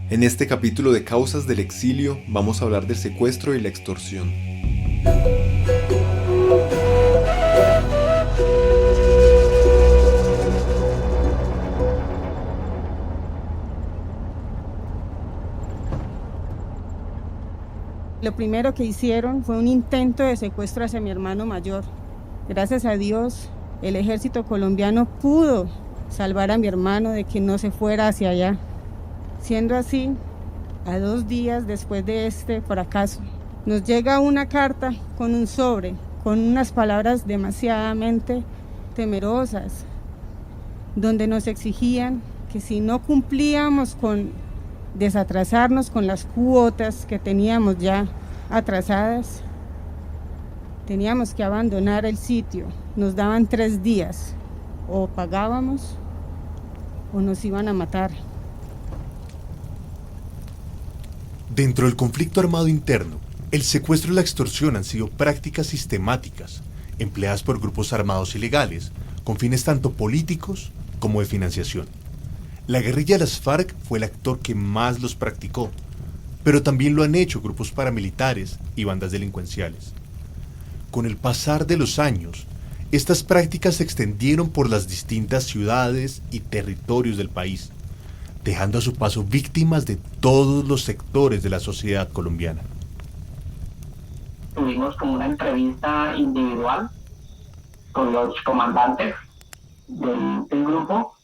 En este capítulo de Causas del Exilio vamos a hablar del secuestro y la extorsión. Lo primero que hicieron fue un intento de secuestro hacia mi hermano mayor. Gracias a Dios, el ejército colombiano pudo salvar a mi hermano de que no se fuera hacia allá. Siendo así, a 2 días después de este fracaso, nos llega una carta con un sobre, con unas palabras demasiadamente temerosas, donde nos exigían que si no cumplíamos con desatrasarnos con las cuotas que teníamos ya atrasadas, teníamos que abandonar el sitio. Nos daban 3 días, o pagábamos o nos iban a matar. Dentro del conflicto armado interno, el secuestro y la extorsión han sido prácticas sistemáticas, empleadas por grupos armados ilegales, con fines tanto políticos como de financiación. La guerrilla de las FARC fue el actor que más los practicó, pero también lo han hecho grupos paramilitares y bandas delincuenciales. Con el pasar de los años, estas prácticas se extendieron por las distintas ciudades y territorios del país, dejando a su paso víctimas de todos los sectores de la sociedad colombiana. Tuvimos como una entrevista individual con los comandantes del grupo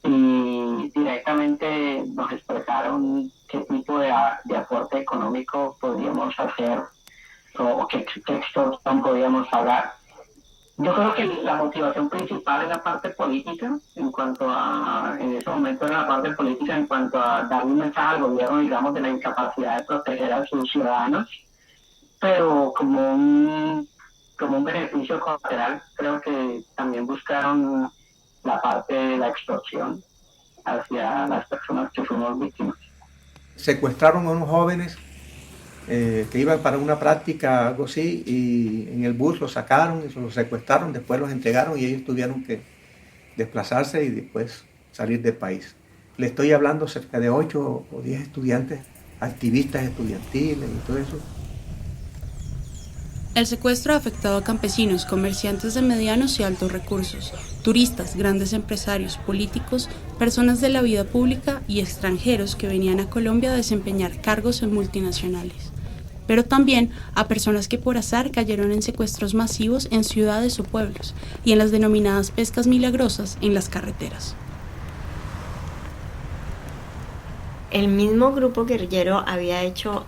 y directamente nos expresaron qué tipo de aporte económico podíamos hacer o qué extorsión podíamos pagar. Yo creo que la motivación principal es la parte política, en ese momento era la parte política en cuanto a dar un mensaje al gobierno, digamos, de la incapacidad de proteger a sus ciudadanos, pero como un beneficio colateral, creo que también buscaron la parte de la extorsión hacia las personas que fuimos víctimas. Secuestraron a unos jóvenes que iban para una práctica, algo así, y en el bus los sacaron y los secuestraron, después los entregaron y ellos tuvieron que desplazarse y después salir del país. Le estoy hablando cerca de 8 o 10 estudiantes, activistas estudiantiles y todo eso. El secuestro ha afectado a campesinos, comerciantes de medianos y altos recursos, turistas, grandes empresarios, políticos, personas de la vida pública y extranjeros que venían a Colombia a desempeñar cargos en multinacionales, pero también a personas que por azar cayeron en secuestros masivos en ciudades o pueblos y en las denominadas pescas milagrosas en las carreteras. El mismo grupo guerrillero había hecho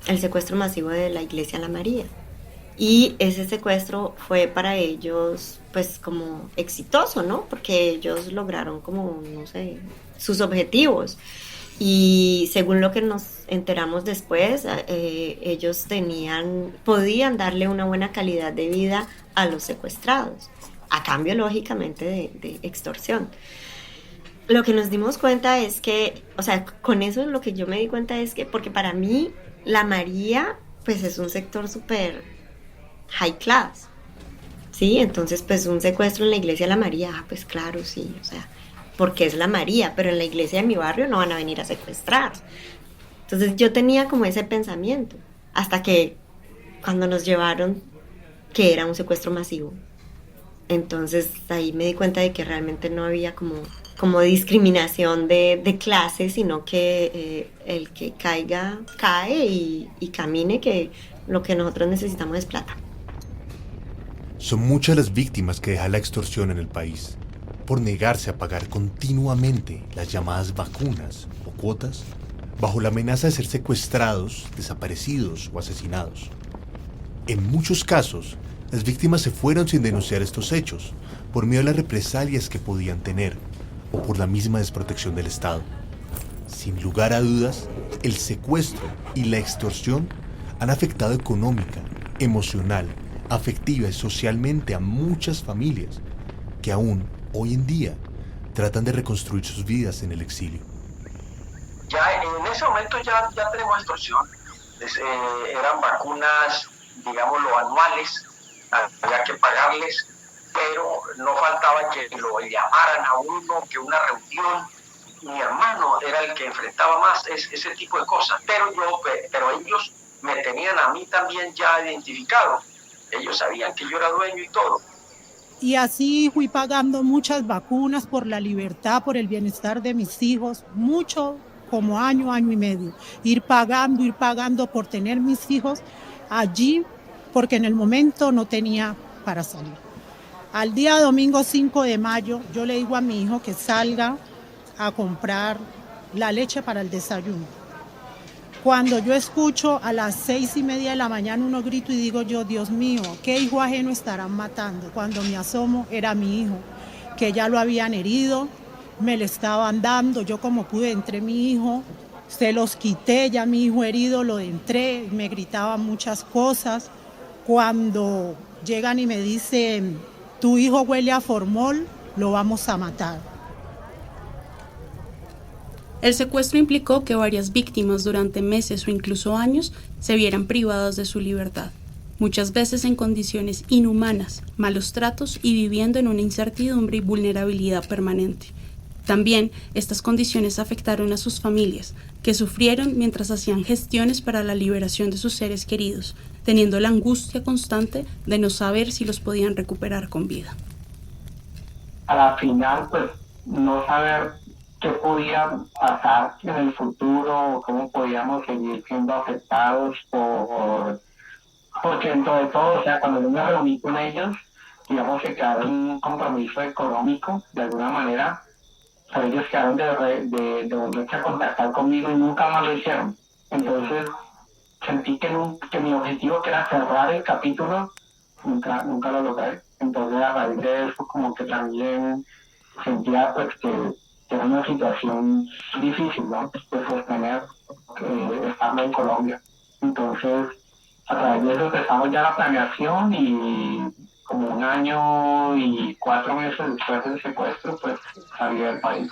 el secuestro masivo de la iglesia La María. Y ese secuestro fue para ellos pues como exitoso, ¿no? Porque ellos lograron como, no sé, sus objetivos. Y según lo que nos enteramos después, ellos podían darle una buena calidad de vida a los secuestrados, a cambio lógicamente de extorsión. Lo que nos dimos cuenta es que, o sea, con eso lo que yo me di cuenta es que, porque para mí La María pues es un sector súper high class, ¿sí? Entonces, pues un secuestro en la iglesia de La María, pues claro, sí, o sea, porque es La María, pero en la iglesia de mi barrio no van a venir a secuestrar. Entonces yo tenía como ese pensamiento, hasta que cuando nos llevaron, que era un secuestro masivo. Entonces ahí me di cuenta de que realmente no había como discriminación de clase, sino que el que caiga, cae y camine, que lo que nosotros necesitamos es plata. Son muchas las víctimas que deja la extorsión en el país, por negarse a pagar continuamente las llamadas vacunas o cuotas, bajo la amenaza de ser secuestrados, desaparecidos o asesinados. En muchos casos, las víctimas se fueron sin denunciar estos hechos, por miedo a las represalias que podían tener, o por la misma desprotección del Estado. Sin lugar a dudas, el secuestro y la extorsión han afectado económica, emocional, afectiva y socialmente a muchas familias que aún hoy en día tratan de reconstruir sus vidas en el exilio. Ya en ese momento ya tenemos extorsión. Eran vacunas, digámoslo, anuales, había que pagarles, pero no faltaba que lo llamaran a uno, que una reunión, mi hermano era el que enfrentaba más ese tipo de cosas, pero ellos me tenían a mí también ya identificado. Ellos sabían que yo era dueño y todo. Y así fui pagando muchas vacunas por la libertad, por el bienestar de mis hijos, mucho, como año y medio. Ir pagando por tener mis hijos allí, porque en el momento no tenía para salir. Al día domingo 5 de mayo, yo le digo a mi hijo que salga a comprar la leche para el desayuno. Cuando yo escucho a las 6:30 de la mañana unos gritos y digo yo, Dios mío, ¿qué hijo ajeno estarán matando? Cuando me asomo era mi hijo, que ya lo habían herido, me le estaban dando, yo como pude entré mi hijo, se los quité, ya mi hijo herido lo entré, me gritaban muchas cosas. Cuando llegan y me dicen, tu hijo huele a formol, lo vamos a matar. El secuestro implicó que varias víctimas durante meses o incluso años se vieran privadas de su libertad, muchas veces en condiciones inhumanas, malos tratos y viviendo en una incertidumbre y vulnerabilidad permanente. También estas condiciones afectaron a sus familias, que sufrieron mientras hacían gestiones para la liberación de sus seres queridos, teniendo la angustia constante de no saber si los podían recuperar con vida. A la final, pues, no saber qué podía pasar en el futuro, cómo podíamos seguir siendo afectados porque dentro de todo, o sea, cuando yo me reuní con ellos, digamos que quedaron un compromiso económico, de alguna manera, o sea, ellos quedaron de volverse a contactar conmigo y nunca más lo hicieron. Entonces, sentí que mi objetivo, que era cerrar el capítulo, nunca lo logré. Entonces, a raíz de eso, como que también sentía pues que era una situación difícil, ¿no? De sostener estando en Colombia. Entonces, a través de eso empezamos ya la planeación y como 1 año y 4 meses después del secuestro, pues salí del país.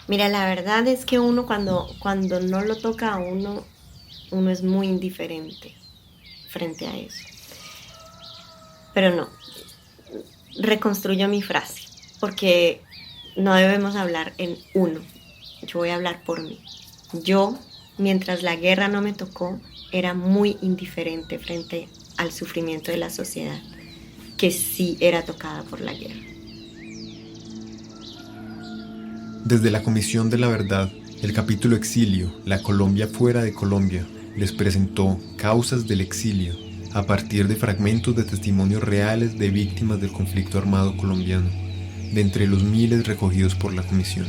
Mira, la verdad es que uno cuando no lo toca a uno es muy indiferente frente a eso. Pero no, reconstruyo mi frase, porque no debemos hablar en uno. Yo voy a hablar por mí. Yo, mientras la guerra no me tocó, era muy indiferente frente al sufrimiento de la sociedad, que sí era tocada por la guerra. Desde la Comisión de la Verdad, el capítulo Exilio, la Colombia fuera de Colombia, les presentó Causas del Exilio, a partir de fragmentos de testimonios reales de víctimas del conflicto armado colombiano, de entre los miles recogidos por la Comisión.